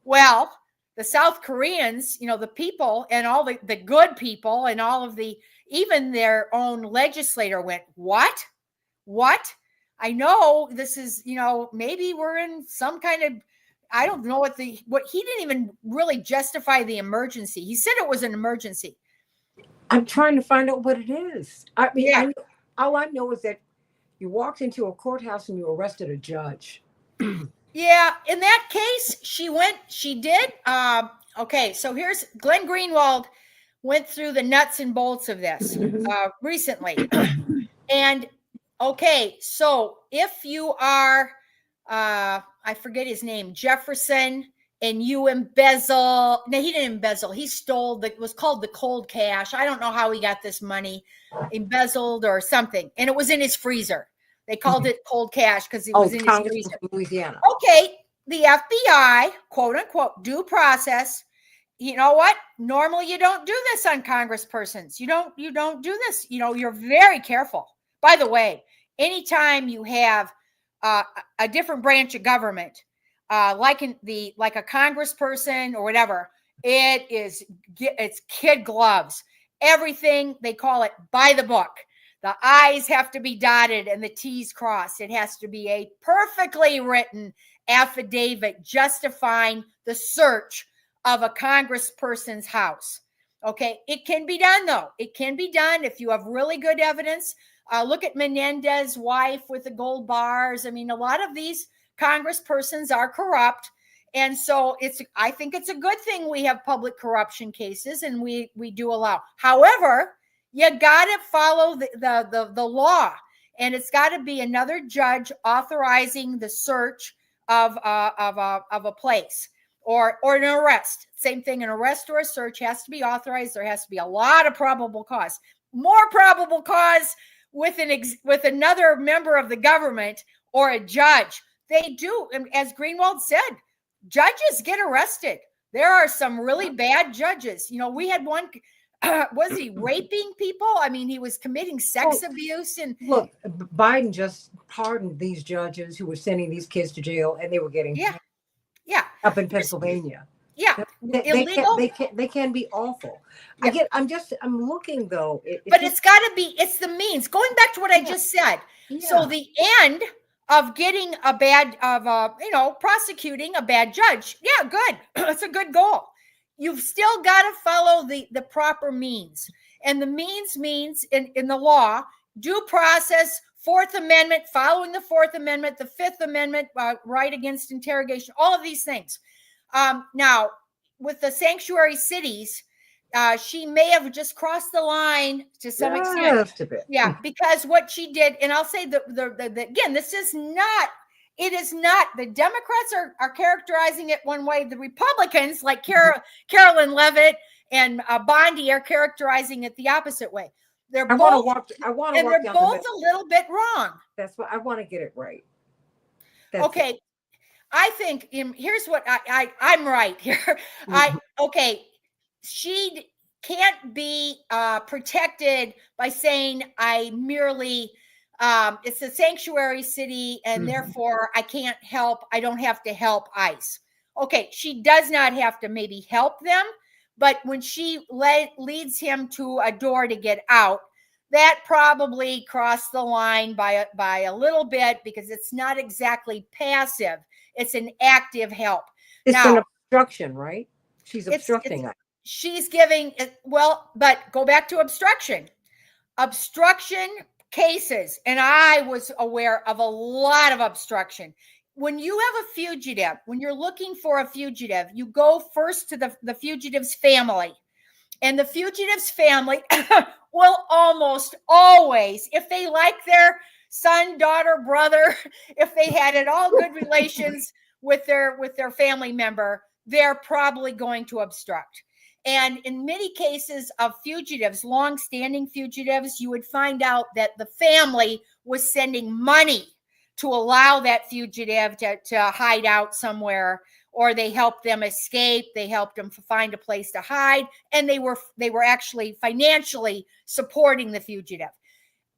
Well, the South Koreans, the people and all the good people and all of even their own legislator went, what? I know this is, maybe we're in some kind of, I don't know what he didn't even really justify the emergency. He said it was an emergency. I'm trying to find out what it is. I mean, all I know is that you walked into a courthouse and you arrested a judge. Yeah, in that case, she did. Okay, so here's Glenn Greenwald went through the nuts and bolts of this recently. And okay, so if you are, I forget his name, Jefferson, and you embezzle, no, he didn't embezzle. He stole it was called the cold cash. I don't know how he got this money, embezzled or something. And it was in his freezer. They called it cold cash because it was in his freezer. Louisiana. Okay, the FBI, quote unquote, due process. You know what? Normally you don't do this on congresspersons. You don't do this. You're very careful. By the way, anytime you have a different branch of government, like a congressperson or whatever, it's kid gloves. Everything, they call it by the book. The I's have to be dotted and the T's crossed. It has to be a perfectly written affidavit justifying the search of a congressperson's house. Okay, it can be done though. It can be done if you have really good evidence. Look at Menendez's wife with the gold bars. I mean, a lot of these congresspersons are corrupt. And so I think it's a good thing we have public corruption cases and we do allow. However, you got to follow the law, and it's got to be another judge authorizing the search of a place or an arrest. Same thing, an arrest or a search has to be authorized. There has to be a lot of probable cause, more probable cause with another member of the government or a judge. They do, as Greenwald said, judges get arrested. There are some really bad judges. We had one. Was he raping people? I mean, he was committing sex abuse. And look, Biden just pardoned these judges who were sending these kids to jail, and they were getting up in Pennsylvania. Yeah, illegal. They can be awful. Yeah. I'm looking though. It's got to be. It's the means. Going back to what I just said. Yeah. So the end of getting prosecuting a bad judge. Yeah, good. It's a good goal. you've still got to follow the proper means. And the means in the law, due process, Fourth Amendment, following the Fourth Amendment, the Fifth Amendment, right against interrogation, all of these things. Now, with the sanctuary cities, she may have just crossed the line to some extent. Just a bit. Yeah, because what she did, and I'll say the again, this is not, it is not, the Democrats are characterizing it one way. The Republicans, like Carolyn Levitt and Bondi, are characterizing it the opposite way. They're both a little bit wrong. That's what I want to get it right. Okay. I think here's what I'm right here. Okay. She can't be protected by saying I merely, it's a sanctuary city and therefore I can't help, I don't have to help ICE. Okay, she does not have to maybe help them, but when she leads him to a door to get out, that probably crossed the line by a little bit, because it's not exactly passive. It's an active help. It's an obstruction, right? She's obstructing us. She's giving, well, but go back to obstruction cases. And I was aware of a lot of obstruction. When you have a fugitive, when you're looking for a fugitive, you go first to the fugitive's family. And the fugitive's family will almost always, if they like their son, daughter, brother, if they had it all good relations with their family member, they're probably going to obstruct. And in many cases of fugitives, long-standing fugitives, you would find out that the family was sending money to allow that fugitive to hide out somewhere, or they helped them escape. They helped them find a place to hide, and they were actually financially supporting the fugitive.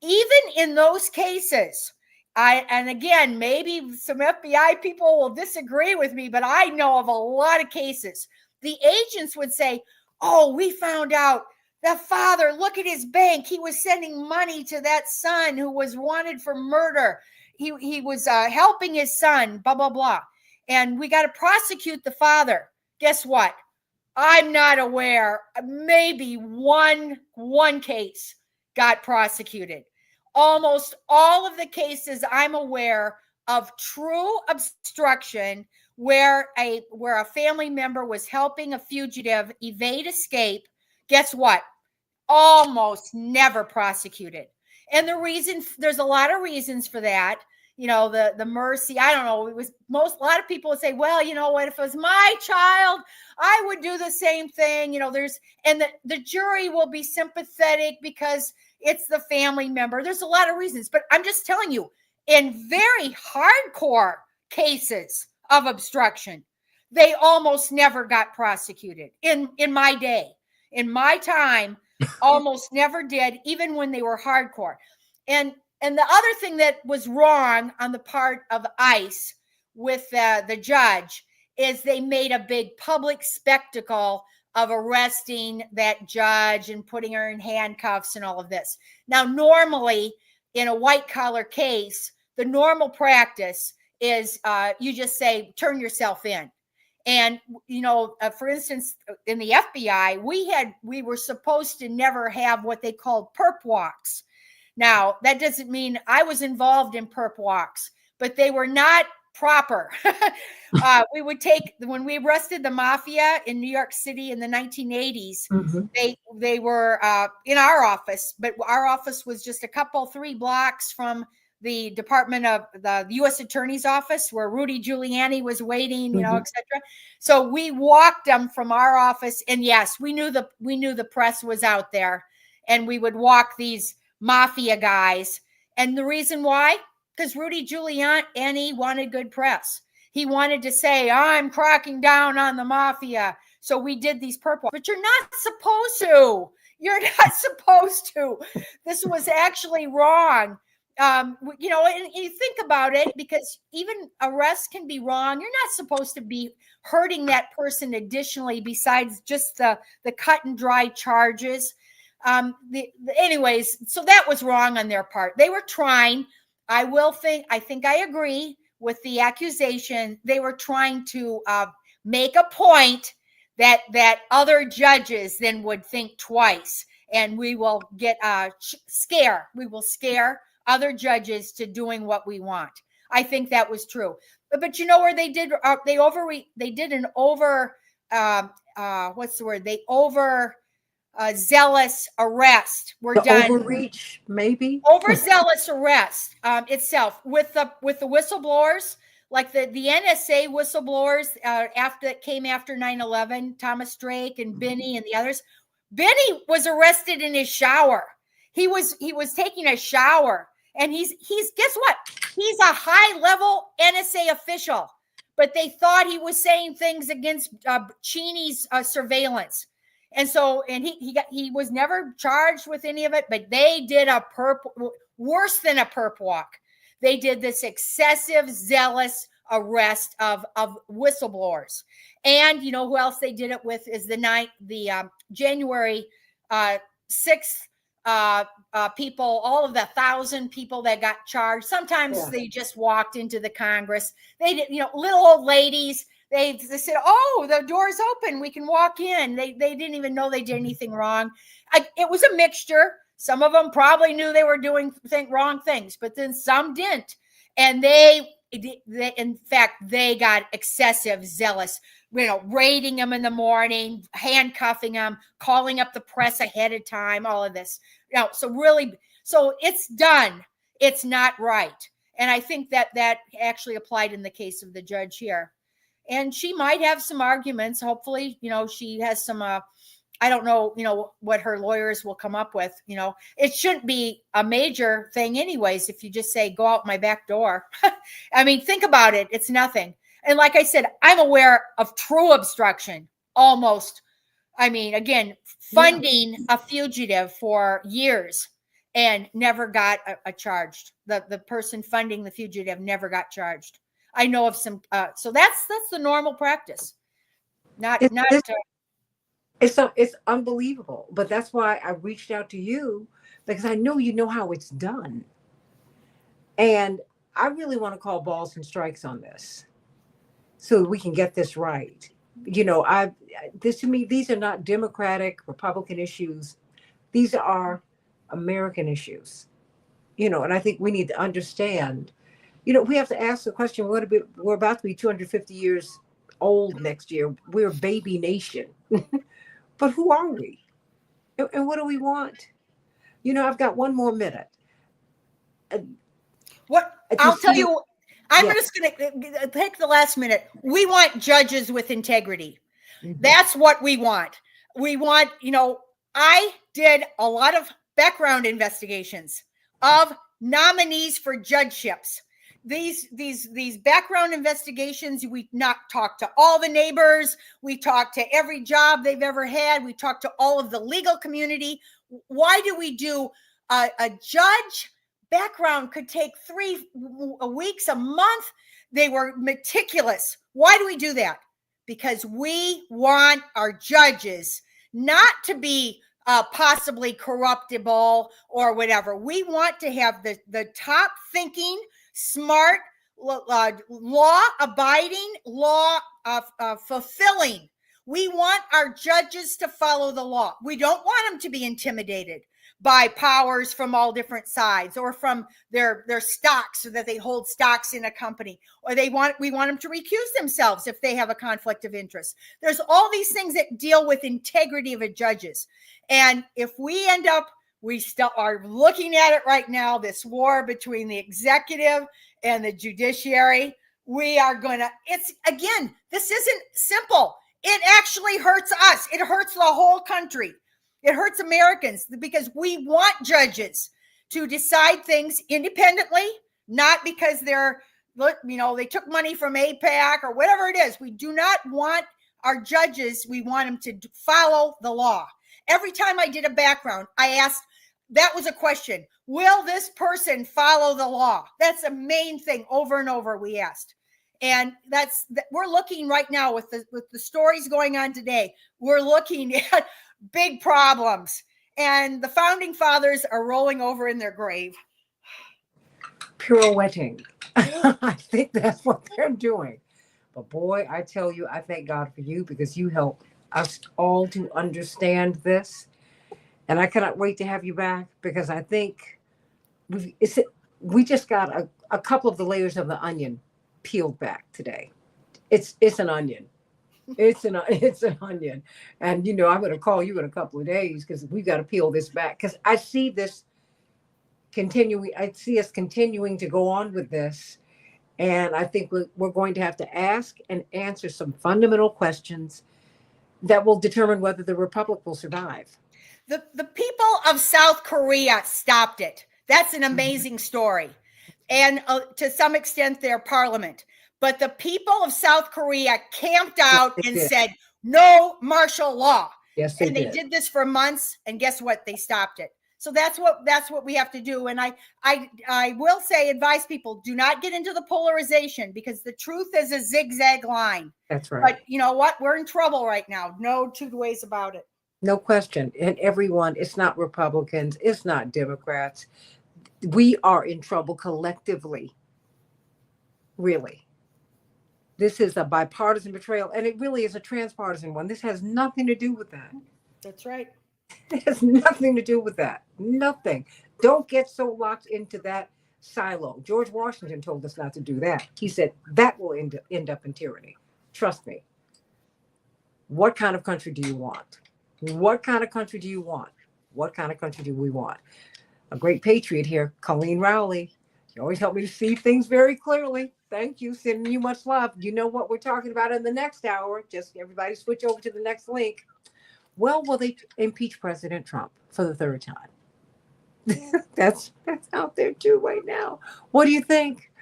Even in those cases, and again, maybe some FBI people will disagree with me, but I know of a lot of cases. The agents would say, oh, we found out the father, look at his bank. He was sending money to that son who was wanted for murder. He was helping his son, blah, blah, blah. And we got to prosecute the father. Guess what? I'm not aware. Maybe one case got prosecuted. Almost all of the cases I'm aware of true obstruction where a family member was helping a fugitive evade escape, guess what? Almost never prosecuted. And there's a lot of reasons for that. You know, the mercy, I don't know, a lot of people would say, well, you know what, if it was my child, I would do the same thing. You know, the jury will be sympathetic because it's the family member. There's a lot of reasons, but I'm just telling you, in very hardcore cases of obstruction, they almost never got prosecuted in my day. In my time, almost never did, even when they were hardcore. And the other thing that was wrong on the part of ICE with the judge is they made a big public spectacle of arresting that judge and putting her in handcuffs and all of this. Now, normally in a white collar case, the normal practice is you just say, turn yourself in. And, you know, for instance, in the FBI, we were supposed to never have what they called perp walks. Now, that doesn't mean I was involved in perp walks, but they were not proper. We would take, when we arrested the mafia in New York City in the 1980s, they were in our office, but our office was just 3 blocks from the Department of the U.S. Attorney's Office, where Rudy Giuliani was waiting, you know, et cetera. So we walked them from our office, and yes, we knew the press was out there, and we would walk these mafia guys. And the reason why? Because Rudy Giuliani wanted good press. He wanted to say, I'm cracking down on the mafia. So we did these purple, but you're not supposed to. You're not supposed to. This was actually wrong. You know, and you think about it, because even arrests can be wrong. You're not supposed to be hurting that person additionally, besides just the cut and dry charges. Anyways, so that was wrong on their part. They were trying. I think I agree with the accusation. They were trying to make a point that other judges then would think twice, and we will get we will scare other judges to doing what we want. I think that was true. But you know where they did they did an over what's the word? They over zealous arrest. We're The done. overreach, maybe. Overzealous arrest itself with the whistleblowers, like the NSA whistleblowers after 9/11, Thomas Drake and Benny and the others. Benny was arrested in his shower. He was taking a shower, and he's guess what? He's a high level NSA official, but they thought he was saying things against Cheney's surveillance. And so, and he was never charged with any of it, but they did worse than a perp walk. They did this excessive, zealous arrest of whistleblowers. And you know who else they did it with is the January 6th people, all of the 1,000 people that got charged. Sometimes they just walked into the Congress. They did, little old ladies. They said, "Oh, the door's open. We can walk in." They didn't even know they did anything wrong. It was a mixture. Some of them probably knew they were doing wrong things, but then some didn't. And they in fact, they got excessive, zealous, raiding them in the morning, handcuffing them, calling up the press ahead of time, all of this. So it's done. It's not right. And I think that actually applied in the case of the judge here. And she might have some arguments. Hopefully, she has some, I don't know, what her lawyers will come up with. It shouldn't be a major thing anyways. If you just say, go out my back door. I mean, think about it. It's nothing. And like I said, I'm aware of true obstruction almost. I mean, again, funding a fugitive for years and never got a charged. The person funding the fugitive never got charged. I know of some, so that's the normal practice. It's unbelievable, but that's why I reached out to you, because I know you know how it's done, and I really want to call balls and strikes on this, so we can get this right. To me, these are not Democratic, Republican issues; these are American issues. And I think we need to understand. We have to ask the question, we're about to be 250 years old next year. We're a baby nation. But who are we? And what do we want? I've got one more minute. I'll tell you, I'm just going to take the last minute. We want judges with integrity. Mm-hmm. That's what we want. We want, I did a lot of background investigations of nominees for judgeships. These background investigations, we talked to all the neighbors, we talked to every job they've ever had, we talked to all of the legal community. Why do we do a judge background? Could take 3 weeks, a month. They were meticulous. Why do we do that? Because we want our judges not to be possibly corruptible or whatever. We want to have the top thinking, smart, law-abiding, fulfilling. We want our judges to follow the law. We don't want them to be intimidated by powers from all different sides, or from their stocks, so that they hold stocks in a company, or we want them to recuse themselves if they have a conflict of interest. There's all these things that deal with integrity of a judges. And if we end up, we still are looking at it right now, this war between the executive and the judiciary. We are this isn't simple. It actually hurts us. It hurts the whole country. It hurts Americans, because we want judges to decide things independently, not because they took money from APAC or whatever it is. We do not want our judges. We want them to follow the law. Every time I did a background, I asked, that was a question. Will this person follow the law? That's the main thing over and over we asked. And we're looking right now with the stories going on today. We're looking at big problems, and the founding fathers are rolling over in their grave. Pirouetting. I think that's what they're doing. But boy, I tell you, I thank God for you, because you help us all to understand this. And I cannot wait to have you back because I think we just got a couple of the layers of the onion peeled back today. It's an onion. It's an onion. And I'm going to call you in a couple of days because we got to peel this back because I see this continuing. I see us continuing to go on with this. And I think we're going to have to ask and answer some fundamental questions that will determine whether the republic will survive. The people of South Korea stopped it. That's an amazing story. And to some extent, their parliament. But the people of South Korea camped out and said, no martial law. Yes, they and they did this for months. And guess what? They stopped it. So that's what we have to do. And I will say, advise people, do not get into the polarization because the truth is a zigzag line. That's right. But you know what? We're in trouble right now. No two ways about it. No question. And everyone, it's not Republicans, it's not Democrats. We are in trouble collectively. Really. This is a bipartisan betrayal, and it really is a transpartisan one. This has nothing to do with that. That's right. It has nothing to do with that. Nothing. Don't get so locked into that silo. George Washington told us not to do that. He said that will end up in tyranny. Trust me. What kind of country do you want? What kind of country do you want? What kind of country do we want? A great patriot here, Colleen Rowley. You always help me to see things very clearly. Thank you. Sending you much love. You know what we're talking about in the next hour. Just everybody switch over to the next link. Well, will they impeach President Trump for the third time? That's out there too right now. What do you think?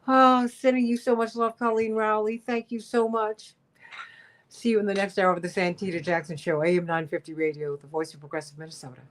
Oh, sending you so much love, Colleen Rowley. Thank you so much. See you in the next hour of the Santita Jackson Show, AM 950 Radio, the voice of progressive Minnesota.